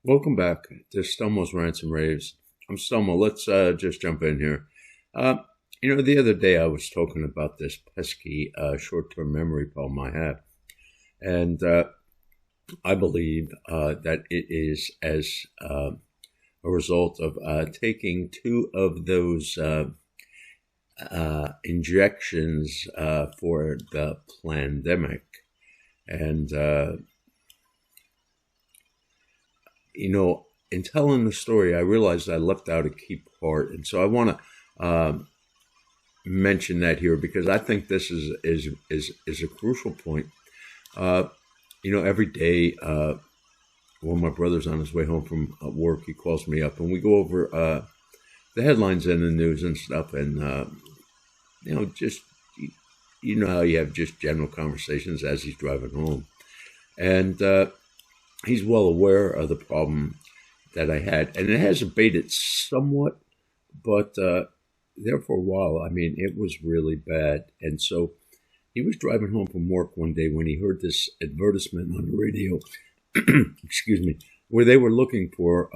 Welcome back to Stelmo's Rants and Raves. I'm Stelmo. Let's just jump in here. Uh, the other day I was talking about this pesky short-term memory problem I have, and I believe that it is as a result of taking two of those injections for the pandemic, and in telling the story, I realized I left out a key part, and so I want to mention that here because I think this is a crucial point. Uh, every day when my brother's on his way home from work, he calls me up, and we go over the headlines in the news and stuff, and just how you have just general conversations as he's driving home, and he's well aware of the problem that I had, and it has abated somewhat, but there for a while, I mean, it was really bad. And so he was driving home from work one day when he heard this advertisement on the radio, excuse me, where they were looking for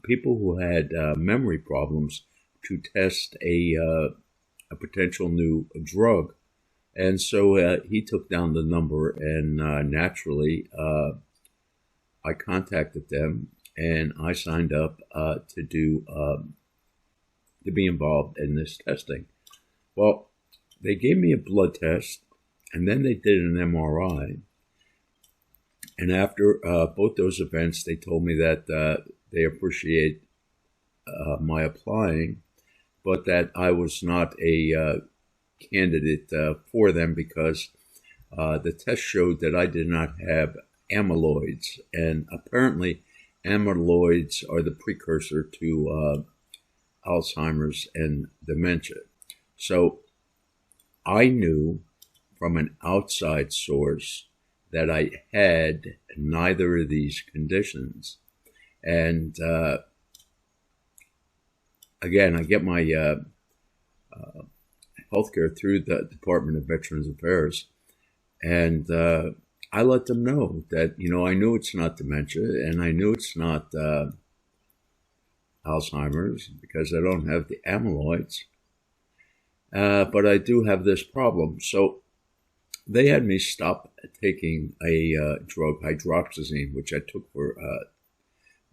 people who had memory problems to test a potential new drug. And so he took down the number, and naturally, I contacted them, and I signed up to be involved in this testing. Well, they gave me a blood test, and then they did an MRI. And after both those events, they told me that they appreciate my applying, but that I was not a candidate for them because the test showed that I did not have amyloids, and apparently amyloids are the precursor to Alzheimer's and dementia. So I knew from an outside source that I had neither of these conditions. And again, I get my healthcare through the Department of Veterans Affairs, and I let them know that, I knew it's not dementia, and I knew it's not Alzheimer's because I don't have the amyloids, but I do have this problem. So they had me stop taking a drug, hydroxyzine, which I took for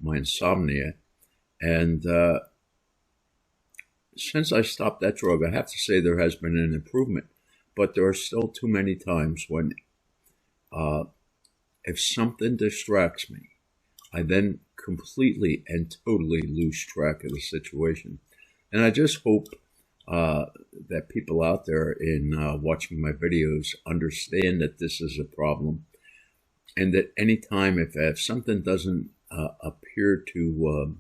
my insomnia. And since I stopped that drug, I have to say there has been an improvement, but there are still too many times when if something distracts me, I then completely and totally lose track of the situation. And I just hope that people out there in watching my videos understand that this is a problem, and that anytime if something doesn't appear to,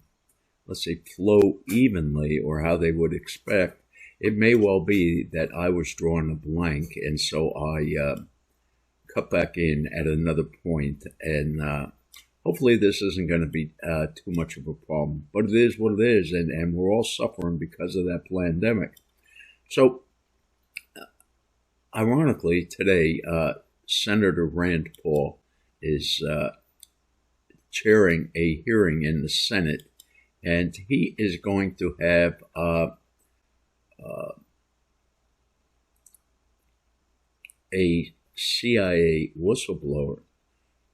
let's say, flow evenly or how they would expect, it may well be that I was drawing a blank, and so I cut back in at another point, and hopefully this isn't going to be too much of a problem, but it is what it is, and we're all suffering because of that pandemic. So, ironically, today, Senator Rand Paul is chairing a hearing in the Senate, and he is going to have a CIA whistleblower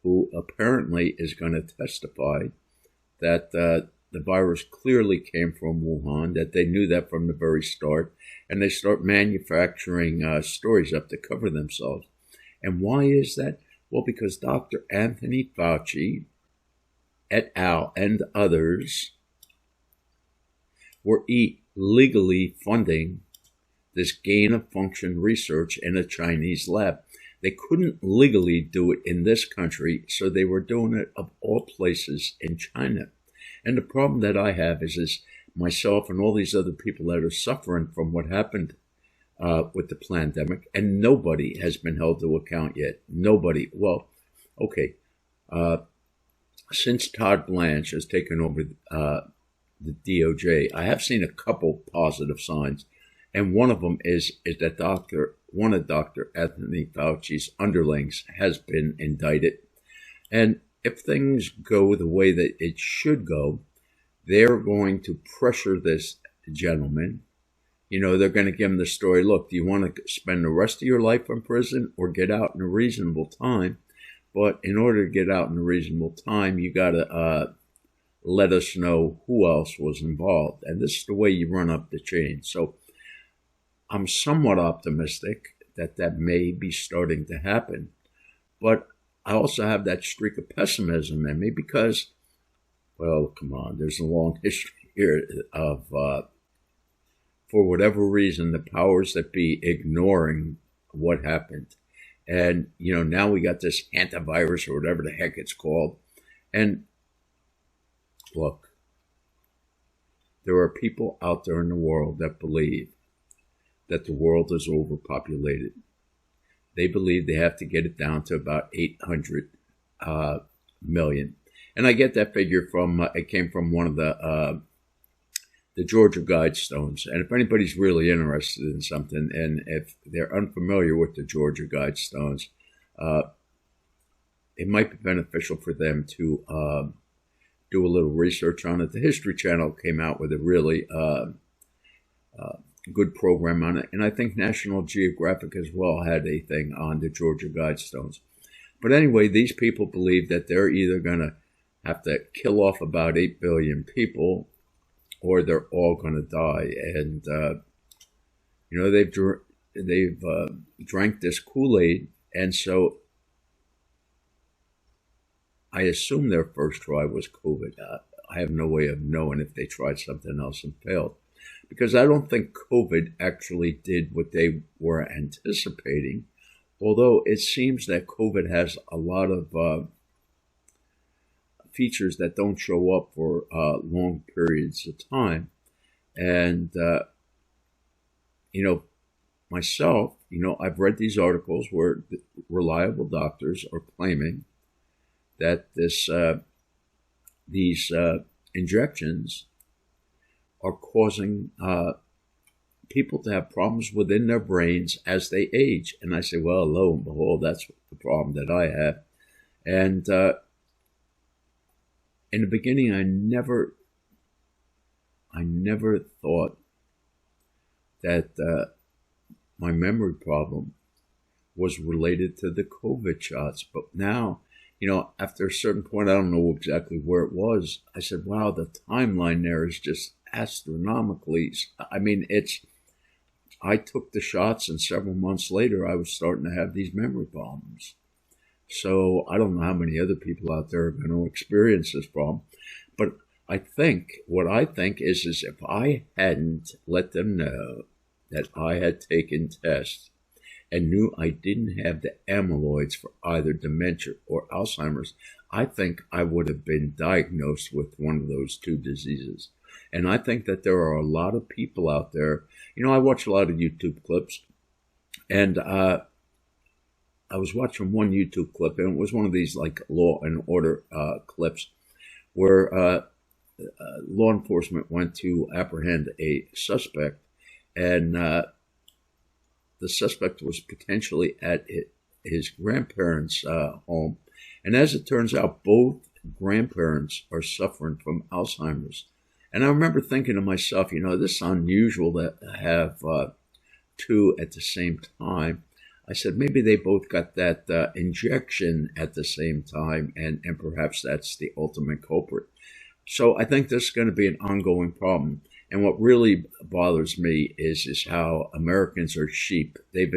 who apparently is going to testify that the virus clearly came from Wuhan, that they knew that from the very start, and they start manufacturing stories up to cover themselves. And why is that? Well, because Dr. Anthony Fauci et al. And others were illegally funding this gain-of-function research in a Chinese lab. They couldn't legally do it in this country, so they were doing it, of all places, in China. And the problem that I have is myself and all these other people that are suffering from what happened with the pandemic, and nobody has been held to account yet. Nobody. Well, okay. Since Todd Blanche has taken over the DOJ, I have seen a couple positive signs, and one of them is that one of Dr. Anthony Fauci's underlings has been indicted. And if things go the way that it should go, they're going to pressure this gentleman. They're going to give him the story. Look, do you want to spend the rest of your life in prison or get out in a reasonable time? But in order to get out in a reasonable time, you got to let us know who else was involved. And this is the way you run up the chain. So I'm somewhat optimistic that may be starting to happen. But I also have that streak of pessimism in me because, well, come on, there's a long history here of, for whatever reason, the powers that be ignoring what happened. And, now we got this antivirus or whatever the heck it's called. And look, there are people out there in the world that believe that the world is overpopulated. They believe they have to get it down to about 800 million. And I get that figure from, it came from one of the Georgia Guidestones. And if anybody's really interested in something, and if they're unfamiliar with the Georgia Guidestones, it might be beneficial for them to do a little research on it. The History Channel came out with a really good program on it. And I think National Geographic as well had a thing on the Georgia Guidestones. But anyway, these people believe that they're either going to have to kill off about 8 billion people or they're all going to die. And, they've drank this Kool-Aid. And so I assume their first try was COVID. I have no way of knowing if they tried something else and failed. Because I don't think COVID actually did what they were anticipating, although it seems that COVID has a lot of features that don't show up for long periods of time. And, myself, I've read these articles where reliable doctors are claiming that these injections are causing people to have problems within their brains as they age. And I say, well, lo and behold, that's the problem that I have. And in the beginning, I never thought that my memory problem was related to the COVID shots. But now, after a certain point, I don't know exactly where it was. I said, wow, the timeline there is just astronomically. I mean, I took the shots and several months later, I was starting to have these memory problems. So I don't know how many other people out there are going to experience this problem. But what I think is if I hadn't let them know that I had taken tests and knew I didn't have the amyloids for either dementia or Alzheimer's, I think I would have been diagnosed with one of those two diseases. And I think that there are a lot of people out there. I watch a lot of YouTube clips, and I was watching one YouTube clip, and it was one of these like Law and Order clips where law enforcement went to apprehend a suspect, and the suspect was potentially at his grandparents' home. And as it turns out, both grandparents are suffering from Alzheimer's. And I remember thinking to myself, this is unusual to have two at the same time. I said, maybe they both got that injection at the same time, and perhaps that's the ultimate culprit. So I think this is going to be an ongoing problem. And what really bothers me is how Americans are sheep. They've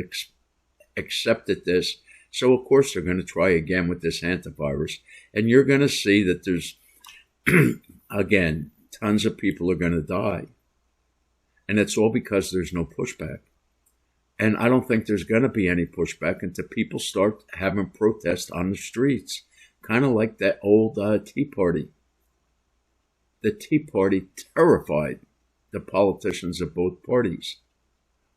accepted this. So, of course, they're going to try again with this antivirus. And you're going to see that there's, again, tons of people are going to die. And it's all because there's no pushback. And I don't think there's going to be any pushback until people start having protests on the streets. Kind of like that old Tea Party. The Tea Party terrified the politicians of both parties.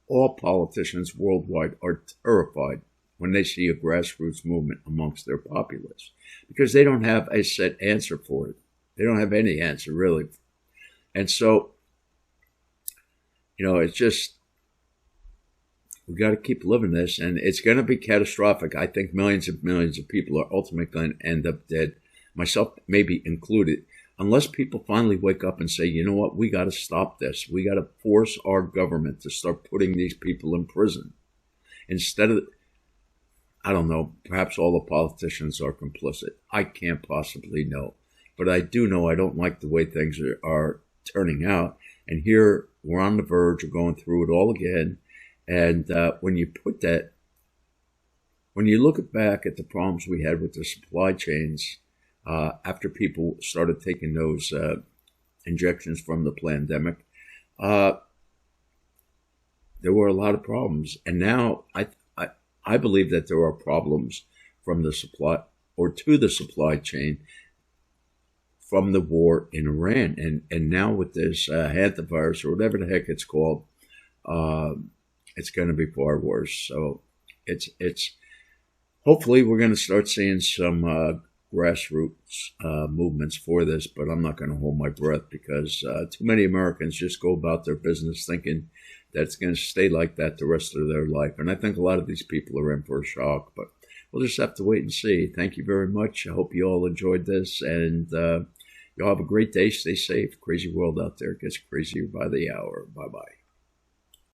All politicians worldwide are terrified when they see a grassroots movement amongst their populace, because they don't have a set answer for it. They don't have any answer, really. And so, it's just, we got to keep living this, and it's going to be catastrophic. I think millions of people are ultimately going to end up dead. myself maybe included, unless people finally wake up and say, you know what, we got to stop this. We got to force our government to start putting these people in prison. Instead of, I don't know, perhaps all the politicians are complicit. I can't possibly know. But I do know I don't like the way things are turning out. And here we're on the verge of going through it all again. And when you put that, when you look back at the problems we had with the supply chains after people started taking those injections from the pandemic, there were a lot of problems. And now I believe that there are problems from the supply or to the supply chain from the war in Iran. And now with this hantavirus or whatever the heck it's called, it's going to be far worse. So it's hopefully we're going to start seeing some grassroots movements for this, but I'm not going to hold my breath because too many Americans just go about their business thinking that it's going to stay like that the rest of their life. And I think a lot of these people are in for a shock, but we'll just have to wait and see. Thank you very much. I hope you all enjoyed this, and y'all have a great day. Stay safe. Crazy world out there. It gets crazier by the hour. Bye-bye.